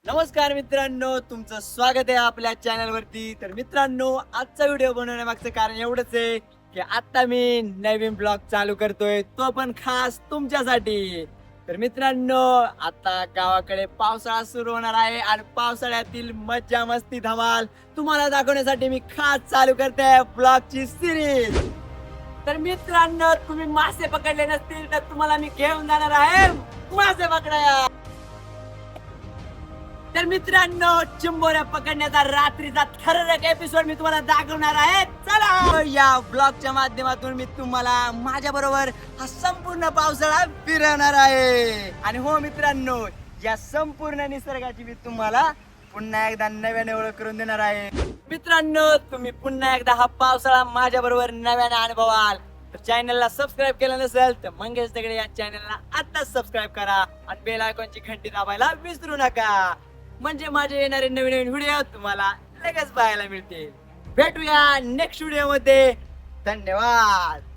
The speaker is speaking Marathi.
नमस्कार मित्रांनो, तुमचं स्वागत आहे आपल्या चॅनल वरती. तर मित्रांनो, आजचा व्हिडिओ बनवण्यामागचं कारण एवढंच आहे की आता मी नवीन ब्लॉग चालू करतोय, तो पण खास तुमच्यासाठी. तर मित्रांनो, आता गावाकडे पावसाळा सुरू होणार आहे आणि पावसाळ्यातील मज्जा मस्ती धमाल तुम्हाला दाखवण्यासाठी मी खास चालू करते ब्लॉगची सिरीज. तर मित्रांनो, तुम्ही मासे पकडले नसतील तर तुम्हाला मी घेऊन जाणार आहे मासे पकडाया. तर मित्रांनो, चिंबोऱ्या पकडण्याचा रात्रीचा थरारक एपिसोड मी तुम्हाला दाखवणार आहे. चला, या ब्लॉगच्या माध्यमातून मी तुम्हाला माझ्या बरोबर हा संपूर्ण पावसाळा फिरवणार आहे. आणि हो मित्रांनो, या संपूर्ण निसर्गाची मी तुम्हाला पुन्हा एकदा नव्याने ओळख करून देणार आहे. मित्रांनो, तुम्ही पुन्हा एकदा हा पावसाळा माझ्या बरोबर नव्याने अनुभवाल. तर चॅनलला सबस्क्राईब केलं नसेल तर मंगेश दगडे या चॅनलला आताच सबस्क्राईब करा आणि बेल आयकॉनची घंटी दाबायला विसरू नका, म्हणजे माझे येणारे नवीन नवीन व्हिडिओ तुम्हाला लगेच पाहायला मिळतील. भेटूया नेक्स्ट व्हिडिओ मध्ये. धन्यवाद.